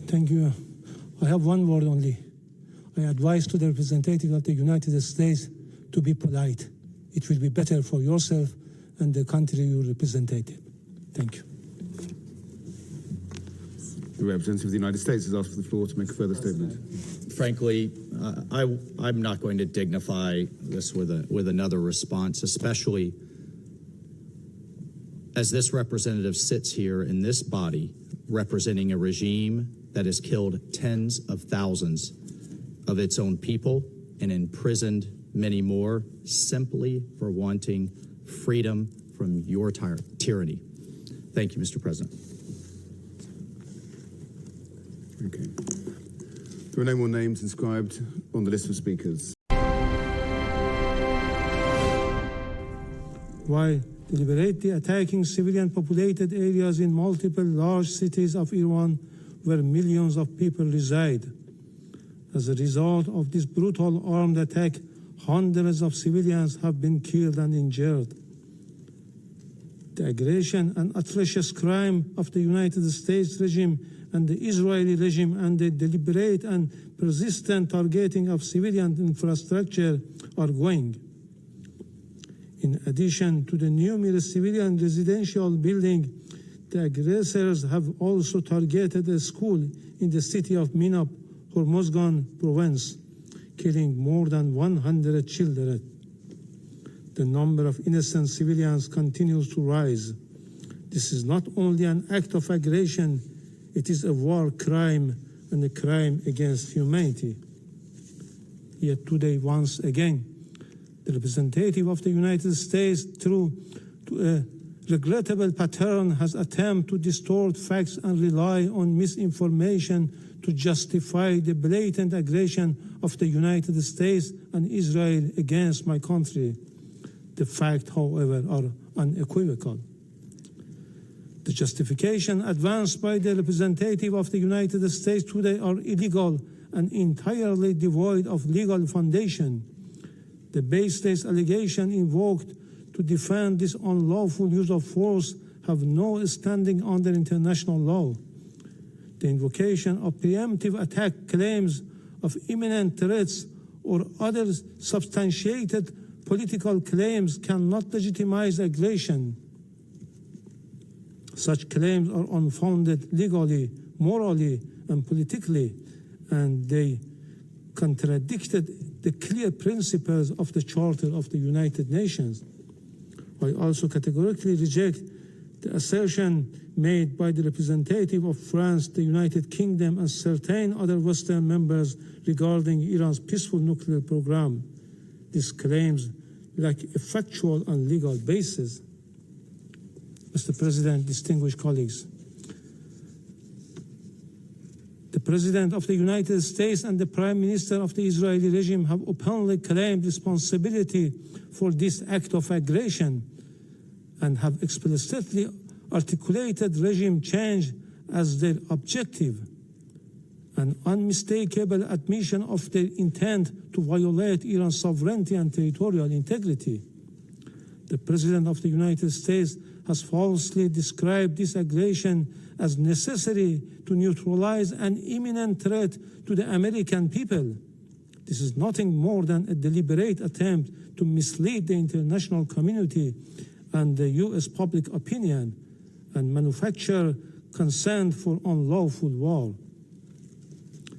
Thank you. I have one word only. I advise to the representative of the United States to be polite. It will be better for yourself and the country you represent. Thank you. The representative of the United States has asked for the floor to make a further statement. Frankly, I'm not going to dignify this with another response, especially as this representative sits here in this body representing a regime that has killed tens of thousands of its own people and imprisoned many more simply for wanting freedom from your tyranny. Thank you, Mr. President. Okay. There are no more names inscribed on the list of speakers. While deliberately attacking civilian populated areas in multiple large cities of Iran where millions of people reside. As a result of this brutal armed attack, hundreds of civilians have been killed and injured. The aggression and atrocious crime of the United States regime and the Israeli regime and the deliberate and persistent targeting of civilian infrastructure are going. In addition to the numerous civilian residential buildings, the aggressors have also targeted a school in the city of Minab, Hormozgan province, killing more than 100 children. The number of innocent civilians continues to rise. This is not only an act of aggression, it is a war crime and a crime against humanity. Yet today, once again, the representative of the United States, through a regrettable pattern, has attempted to distort facts and rely on misinformation to justify the blatant aggression of the United States and Israel against my country. The facts, however, are unequivocal. The justification advanced by the representative of the United States today are illegal and entirely devoid of legal foundation. The baseless allegation invoked to defend this unlawful use of force have no standing under international law. The invocation of preemptive attack claims of imminent threats or other substantiated political claims cannot legitimize aggression. Such claims are unfounded legally, morally, and politically, and they contradicted the clear principles of the Charter of the United Nations. I also categorically reject the assertion made by the representative of France, the United Kingdom, and certain other Western members regarding Iran's peaceful nuclear program. These claims lack a factual and legal basis. Mr. President, distinguished colleagues, the President of the United States and the Prime Minister of the Israeli regime have openly claimed responsibility for this act of aggression and have explicitly articulated regime change as their objective, an unmistakable admission of their intent to violate Iran's sovereignty and territorial integrity. The President of the United States has falsely described this aggression as necessary to neutralize an imminent threat to the American people. This is nothing more than a deliberate attempt to mislead the international community and the U.S. public opinion and manufacture consent for unlawful war.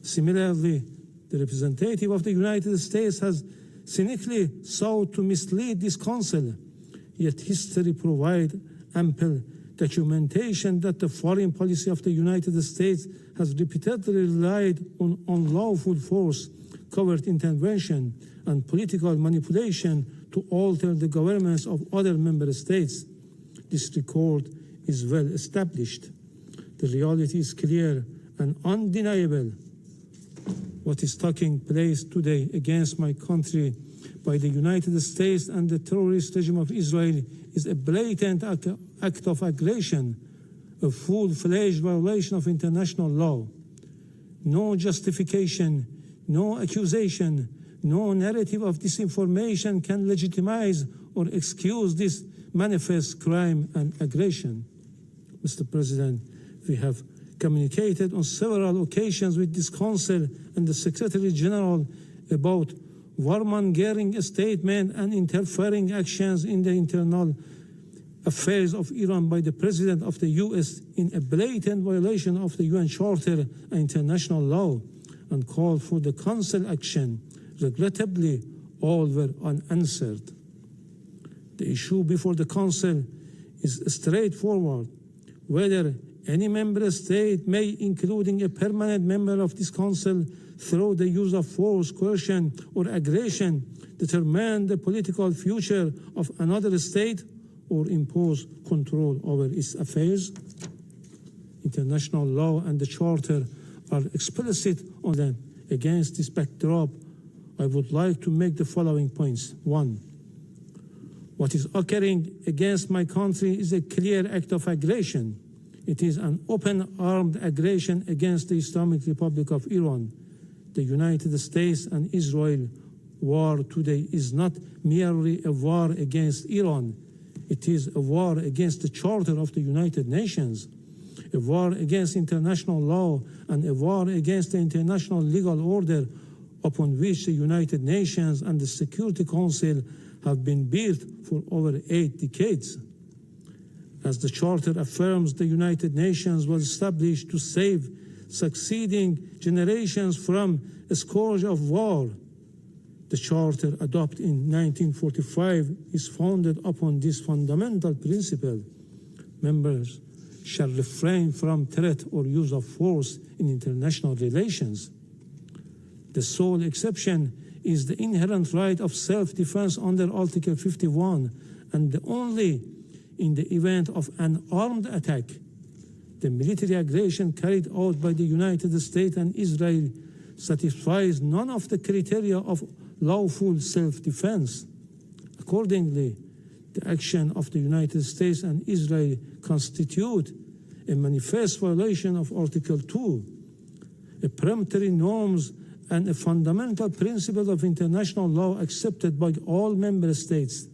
Similarly, the representative of the United States has cynically sought to mislead this council, yet history provides ample documentation that the foreign policy of the United States has repeatedly relied on unlawful force, covert intervention, and political manipulation to alter the governments of other member states. This record is well established. The reality is clear and undeniable. What is taking place today against my country by the United States and the terrorist regime of Israel is a blatant act of aggression, a full-fledged violation of international law. No justification, no accusation, no narrative of disinformation can legitimize or excuse this manifest crime and aggression. Mr. President, we have communicated on several occasions with this Council and the Secretary General about warmongering statements and interfering actions in the internal affairs of Iran by the President of the US in a blatant violation of the UN Charter and international law, and called for the Council action. Regrettably, all were unanswered. The issue before the Council is straightforward: whether any member state may, including a permanent member of this Council, through the use of force, coercion, or aggression, determine the political future of another state or impose control over its affairs. International law and the Charter are explicit on them. Against this backdrop, I would like to make the following points. 1. What is occurring against my country is a clear act of aggression. It is an open armed aggression against the Islamic Republic of Iran. The United States and Israel war today is not merely a war against Iran. It is a war against the Charter of the United Nations, a war against international law, and a war against the international legal order upon which the United Nations and the Security Council have been built for over 8 decades. As the Charter affirms, the United Nations was established to save succeeding generations from a scourge of war. The Charter, adopted in 1945, is founded upon this fundamental principle. Members shall refrain from threat or use of force in international relations. The sole exception is the inherent right of self-defense under Article 51, and only in the event of an armed attack. The military aggression carried out by the United States and Israel satisfies none of the criteria of lawful self-defense. Accordingly, the action of the United States and Israel constitute a manifest violation of Article 2, a peremptory norms and a fundamental principle of international law accepted by all member states.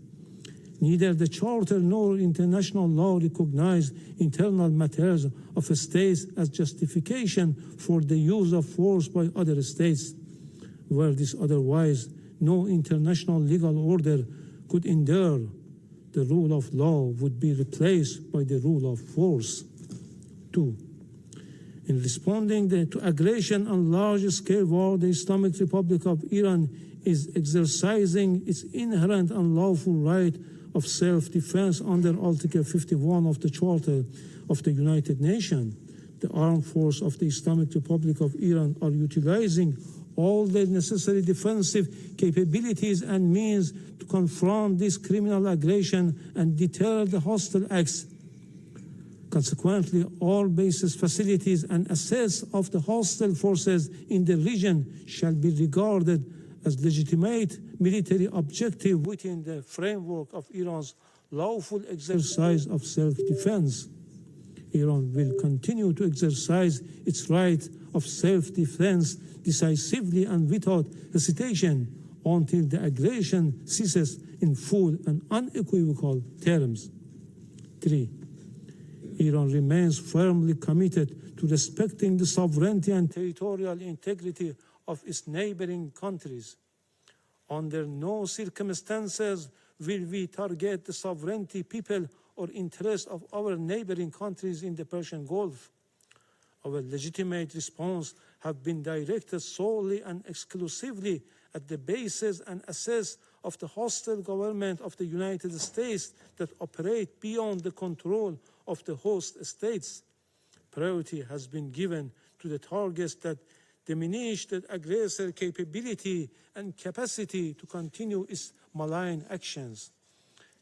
Neither the Charter nor international law recognize internal matters of states as justification for the use of force by other states. Were this otherwise, no international legal order could endure. The rule of law would be replaced by the rule of force. 2. In responding to aggression and large-scale war, the Islamic Republic of Iran is exercising its inherent and lawful right of self-defense under Article 51 of the Charter of the United Nations. The armed forces of the Islamic Republic of Iran are utilizing all the necessary defensive capabilities and means to confront this criminal aggression and deter the hostile acts. Consequently, all bases, facilities, and assets of the hostile forces in the region shall be regarded as legitimate military objective within the framework of Iran's lawful exercise of self-defense. Iran will continue to exercise its right of self-defense decisively and without hesitation until the aggression ceases in full and unequivocal terms. 3. Iran remains firmly committed to respecting the sovereignty and territorial integrity of its neighboring countries. Under no circumstances will we target the sovereignty, people, or interests of our neighboring countries in the Persian Gulf. Our legitimate response have been directed solely and exclusively at the bases and assets of the hostile government of the United States that operate beyond the control of the host states. Priority has been given to the targets that diminish the aggressor capability and capacity to continue its malign actions.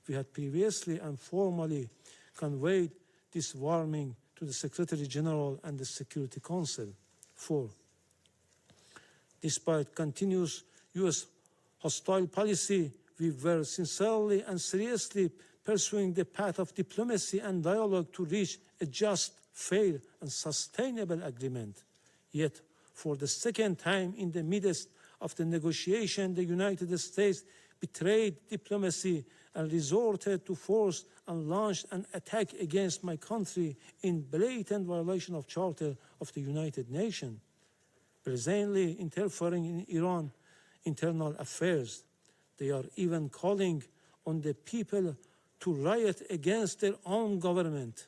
We had previously and formally conveyed this warning to the Secretary General and the Security Council. 4. Despite continuous U.S. hostile policy, we were sincerely and seriously pursuing the path of diplomacy and dialogue to reach a just, fair, and sustainable agreement. Yet, for the second time in the midst of the negotiation, the United States betrayed diplomacy and resorted to force and launched an attack against my country in blatant violation of Charter of the United Nations, presently interfering in Iran's internal affairs. They are even calling on the people to riot against their own government.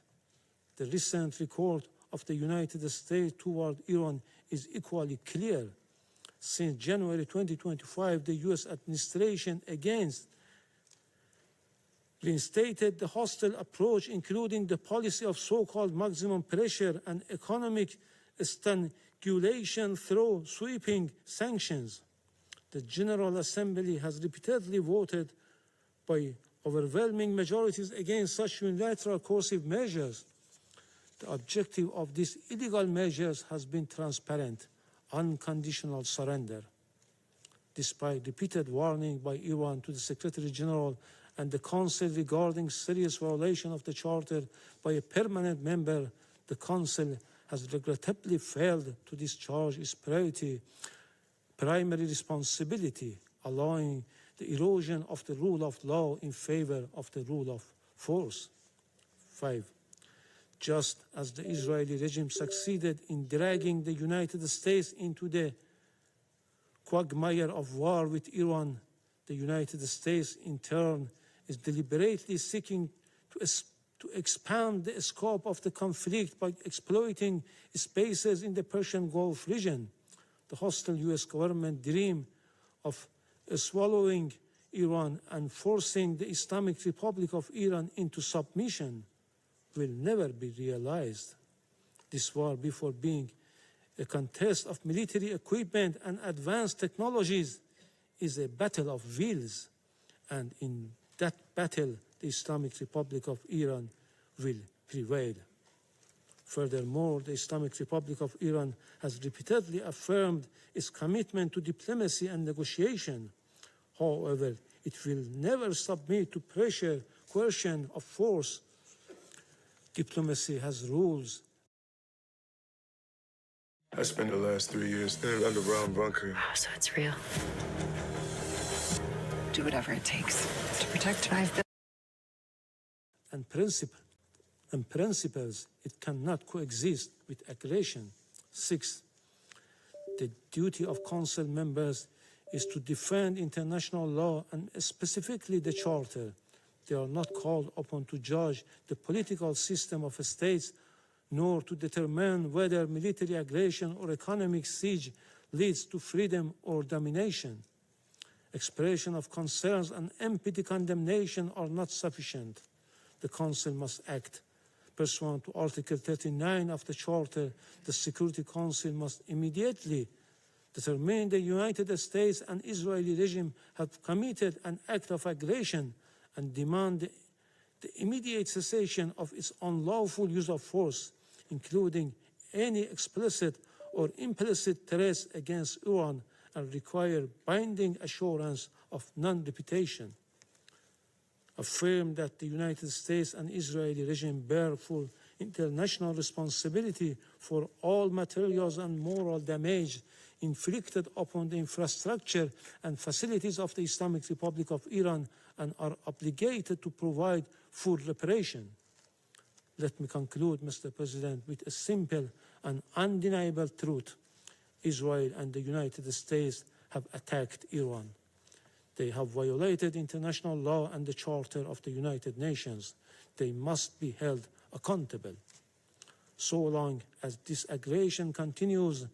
The recent record of the United States toward Iran is equally clear. Since January 2025, the US administration against reinstated the hostile approach, including the policy of so-called maximum pressure and economic strangulation through sweeping sanctions. The General Assembly has repeatedly voted by overwhelming majorities against such unilateral coercive measures. The objective of these illegal measures has been transparent, unconditional surrender. Despite repeated warning by Iran to the Secretary General and the Council regarding serious violation of the Charter by a permanent member, the Council has regrettably failed to discharge its primary responsibility, allowing the erosion of the rule of law in favor of the rule of force. 5. Just as the Israeli regime succeeded in dragging the United States into the quagmire of war with Iran, the United States in turn is deliberately seeking to expand the scope of the conflict by exploiting spaces in the Persian Gulf region. The hostile US government dream of swallowing Iran and forcing the Islamic Republic of Iran into submission will never be realized. This war, before being a contest of military equipment and advanced technologies, is a battle of wills, and in that battle, the Islamic Republic of Iran will prevail. Furthermore, the Islamic Republic of Iran has repeatedly affirmed its commitment to diplomacy and negotiation. However, it will never submit to pressure, coercion, or force. Diplomacy has rules. I spent the last 3 years in an underground bunker. Oh, so it's real. Do whatever it takes to protect what I've built. And principles, it cannot coexist with aggression. 6. The duty of Council members is to defend international law and specifically the Charter. They are not called upon to judge the political system of states, nor to determine whether military aggression or economic siege leads to freedom or domination. Expression of concerns and empty condemnation are not sufficient. The Council must act. Pursuant to Article 39 of the Charter, the Security Council must immediately determine the United States and Israeli regime have committed an act of aggression and demand the immediate cessation of its unlawful use of force, including any explicit or implicit threats against Iran, and require binding assurance of non-repetition. Affirm that the United States and Israeli regime bear full international responsibility for all materials and moral damage inflicted upon the infrastructure and facilities of the Islamic Republic of Iran and are obligated to provide full reparation. Let me conclude, Mr. President, with a simple and undeniable truth. Israel and the United States have attacked Iran. They have violated international law and the Charter of the United Nations. They must be held accountable. So long as this aggression continues,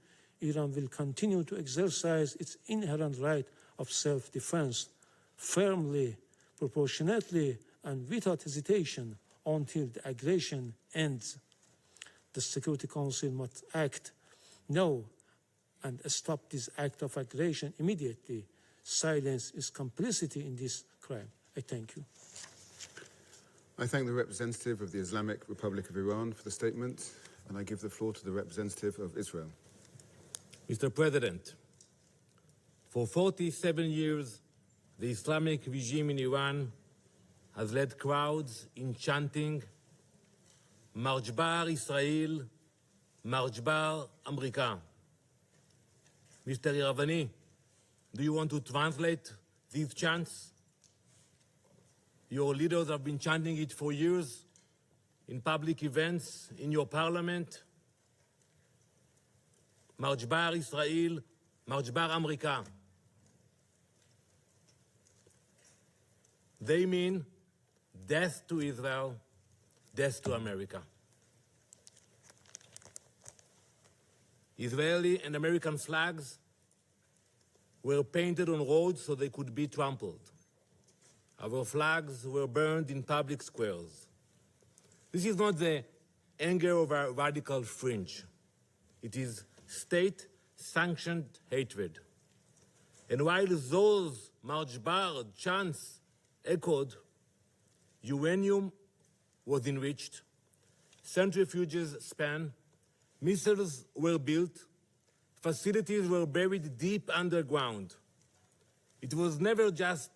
Iran will continue to exercise its inherent right of self-defense firmly, proportionately, and without hesitation until the aggression ends. The Security Council must act now and stop this act of aggression immediately. Silence is complicity in this crime. I thank you. I thank the representative of the Islamic Republic of Iran for the statement, and I give the floor to the representative of Israel. Mr. President, for 47 years, the Islamic regime in Iran has led crowds in chanting, March Bar Israel, March Bar America. Mr. Iravani, do you want to translate these chants? Your leaders have been chanting it for years in public events, in your parliament. March bar Israel, March bar America. They mean death to Israel, death to America. Israeli and American flags were painted on roads so they could be trampled. Our flags were burned in public squares. This is not the anger of a radical fringe. It is state-sanctioned hatred. And while those March bar chants echoed, uranium was enriched, centrifuges span, missiles were built, facilities were buried deep underground. It was never just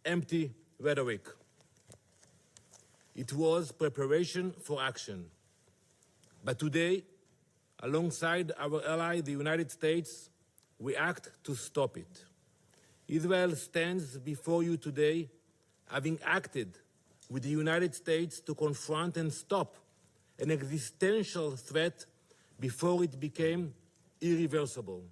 empty rhetoric. It was preparation for action. But today, alongside our ally, the United States, we act to stop it. Israel stands before you today, having acted with the United States to confront and stop an existential threat before it became irreversible.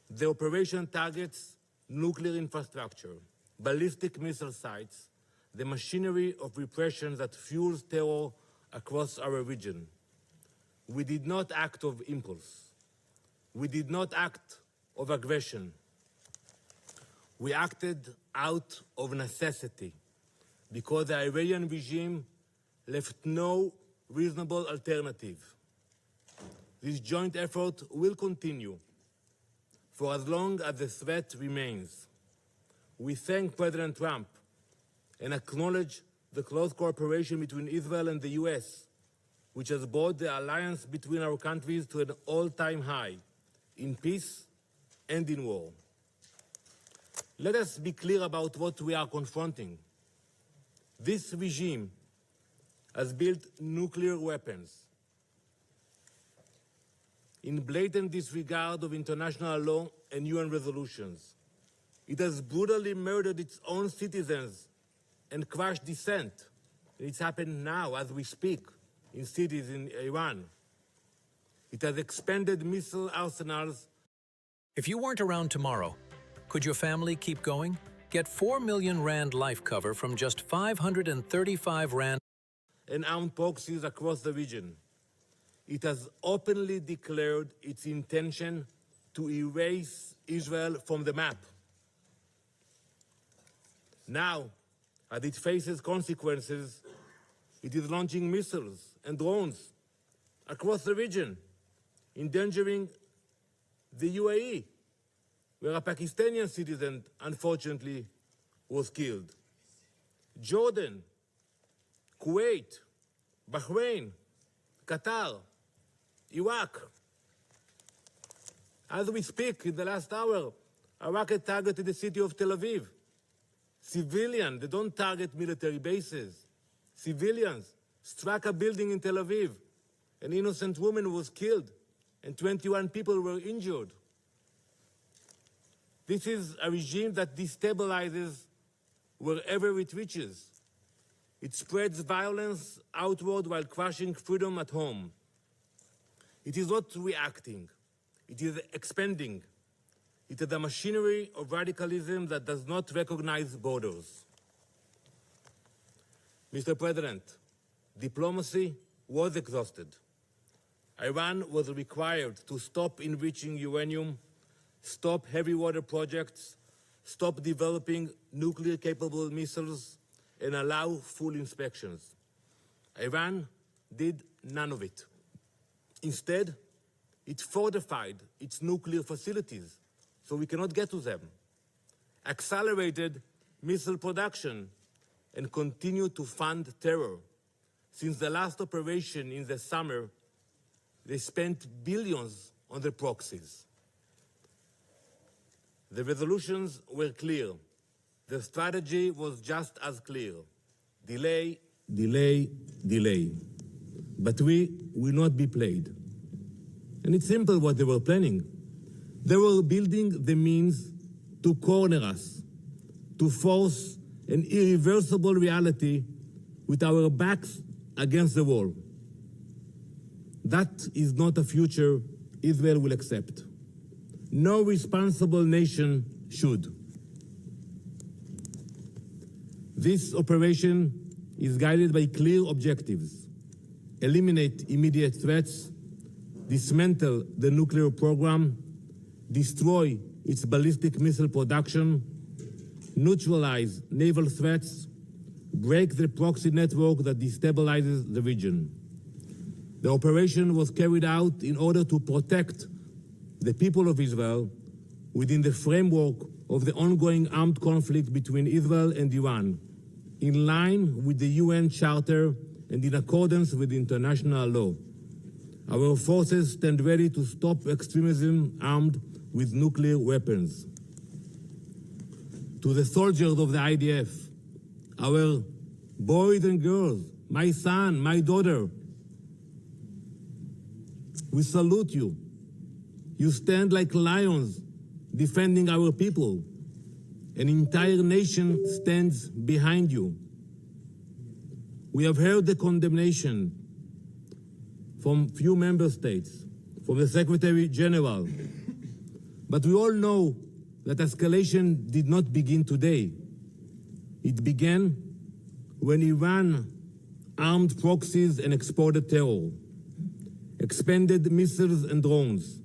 The operation targets nuclear infrastructure, ballistic missile sites, the machinery of repression that fuels terror across our region. We did not act of impulse. We did not act of aggression. We acted out of necessity because the Iranian regime left no reasonable alternative. This joint effort will continue for as long as the threat remains. We thank President Trump and acknowledge the close cooperation between Israel and the US, which has brought the alliance between our countries to an all-time high in peace and in war. Let us be clear about what we are confronting. This regime has built nuclear weapons in blatant disregard of international law and UN resolutions. It has brutally murdered its own citizens and crushed dissent. It's happened now as we speak in cities in Iran. It has expanded missile arsenals. If you weren't around tomorrow, could your family keep going? Get 4 million Rand life cover from just 535 Rand. And armed proxies across the region. It has openly declared its intention to erase Israel from the map. Now, as it faces consequences, it is launching missiles and drones across the region, endangering the UAE, where a Pakistani citizen, unfortunately, was killed. Jordan, Kuwait, Bahrain, Qatar, Iraq. As we speak, in the last hour, a rocket targeted the city of Tel Aviv. Civilians, they don't target military bases. Civilians struck a building in Tel Aviv. An innocent woman was killed, and 21 people were injured. This is a regime that destabilizes wherever it reaches. It spreads violence outward while crushing freedom at home. It is not reacting. It is expanding. It is a machinery of radicalism that does not recognize borders. Mr. President, diplomacy was exhausted. Iran was required to stop enriching uranium, stop heavy water projects, stop developing nuclear-capable missiles, and allow full inspections. Iran did none of it. Instead, it fortified its nuclear facilities so we cannot get to them, accelerated missile production, and continued to fund terror. Since the last operation in the summer, they spent billions on the proxies. The resolutions were clear. The strategy was just as clear. Delay, delay, delay. But we will not be played. And it's simple what they were planning. They were building the means to corner us, to force an irreversible reality with our backs against the wall. That is not a future Israel will accept. No responsible nation should. This operation is guided by clear objectives: eliminate immediate threats, dismantle the nuclear program, destroy its ballistic missile production, neutralize naval threats, break the proxy network that destabilizes the region. The operation was carried out in order to protect the people of Israel within the framework of the ongoing armed conflict between Israel and Iran, in line with the UN Charter and in accordance with international law. Our forces stand ready to stop extremism armed with nuclear weapons. To the soldiers of the IDF, our boys and girls, my son, my daughter, we salute you. You stand like lions defending our people. An entire nation stands behind you. We have heard the condemnation from few member states, from the Secretary General, but we all know that escalation did not begin today. It began when Iran armed proxies and exported terror, expanded missiles and drones,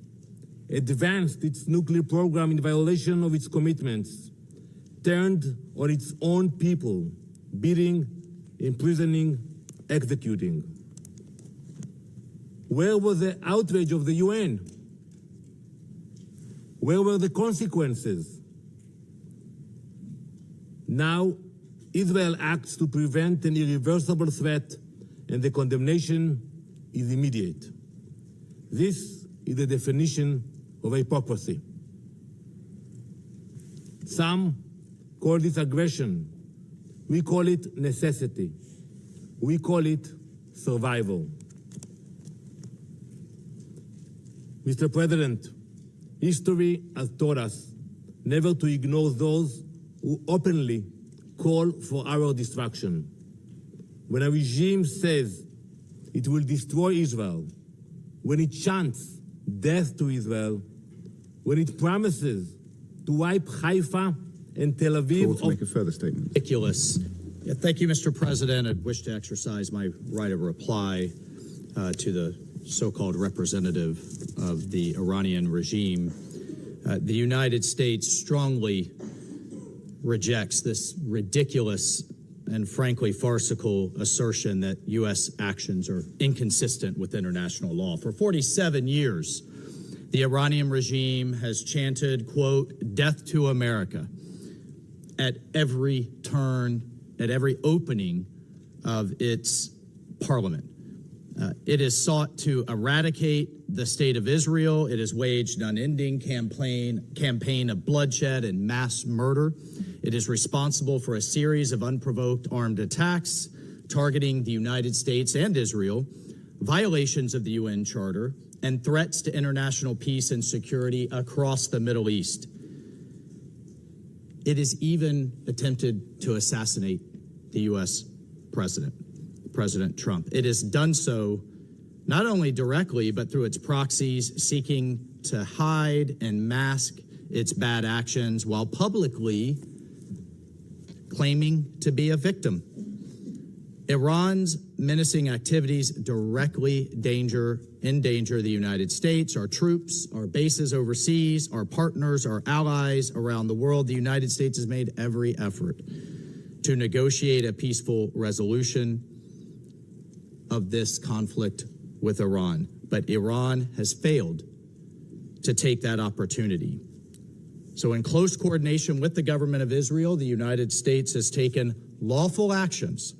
advanced its nuclear program in violation of its commitments, turned on its own people, beating, imprisoning, executing. Where was the outrage of the UN? Where were the consequences? Now, Israel acts to prevent an irreversible threat, and the condemnation is immediate. This is the definition of hypocrisy. Some call this aggression. We call it necessity. We call it survival. Mr. President, history has taught us never to ignore those who openly call for our destruction. When a regime says it will destroy Israel, when it chants death to Israel, when it promises to wipe Haifa and Tel Aviv To make a further statement. Ridiculous. Yeah, thank you, Mr. President. I wish to exercise my right of reply to the so-called representative of the Iranian regime. The United States strongly rejects this ridiculous and frankly farcical assertion that U.S. actions are inconsistent with international law. For 47 years, the Iranian regime has chanted, quote, "Death to America," at every turn, at every opening of its parliament. It has sought to eradicate the state of Israel. It has waged an unending campaign of bloodshed and mass murder. It is responsible for a series of unprovoked armed attacks targeting the United States and Israel, violations of the UN Charter, and threats to international peace and security across the Middle East. It has even attempted to assassinate the U.S. president, President Trump. It has done so not only directly, but through its proxies, seeking to hide and mask its bad actions while publicly claiming to be a victim. Iran's menacing activities directly endanger the United States, our troops, our bases overseas, our partners, our allies around the world. The United States has made every effort to negotiate a peaceful resolution of this conflict with Iran. But Iran has failed to take that opportunity. So in close coordination with the government of Israel, the United States has taken lawful actions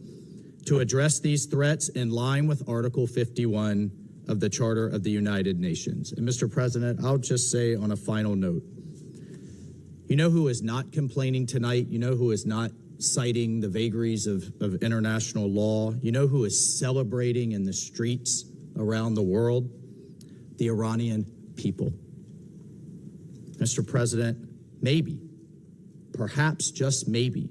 to address these threats in line with Article 51 of the Charter of the United Nations. And Mr. President, I'll just say on a final note, you know who is not complaining tonight? You know who is not citing the vagaries of international law? You know who is celebrating in the streets around the world? The Iranian people. Mr. President, maybe, perhaps just maybe,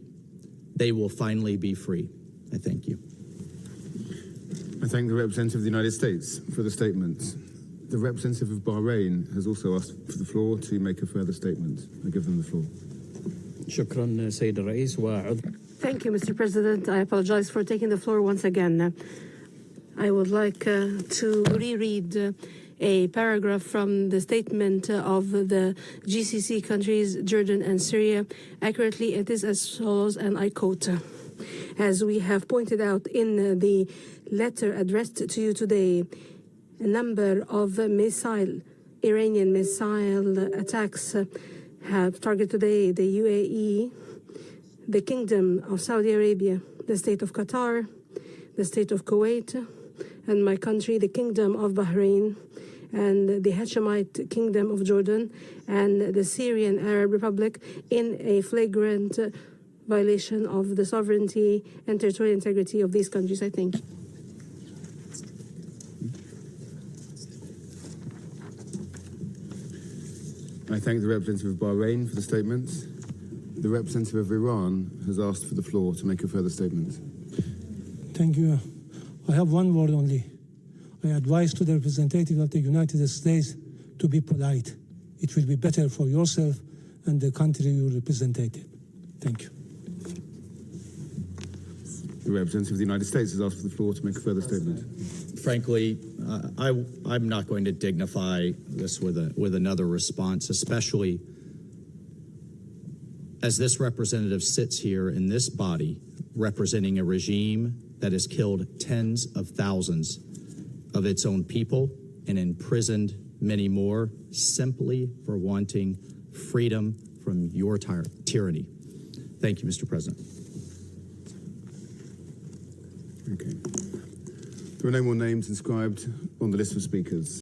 they will finally be free. I thank you. I thank the representative of the United States for the statement. The representative of Bahrain has also asked for the floor to make a further statement. I give them the floor. شكرا سيد الرئيس وعضو. Thank you, Mr. President. I apologize for taking the floor once again. I would like to reread a paragraph from the statement of the GCC countries, Jordan and Syria. Accurately, it is as follows, and I quote, "As we have pointed out in the letter addressed to you today, a number of Iranian missile attacks have targeted today the UAE, the Kingdom of Saudi Arabia, the State of Qatar, the State of Kuwait, and my country, the Kingdom of Bahrain, and the Hashemite Kingdom of Jordan, and the Syrian Arab Republic in a flagrant violation of the sovereignty and territorial integrity of these countries." I thank you. I thank the representative of Bahrain for the statement. The representative of Iran has asked for the floor to make a further statement. Thank you. I have one word only. I advise to the representative of the United States to be polite. It will be better for yourself and the country you represented. Thank you. The representative of the United States has asked for the floor to make a further statement. Frankly, I'm not going to dignify this with another response, especially as this representative sits here in this body representing a regime that has killed tens of thousands of its own people and imprisoned many more simply for wanting freedom from your tyranny. Thank you, Mr. President. Okay. There are no more names inscribed on the list of speakers.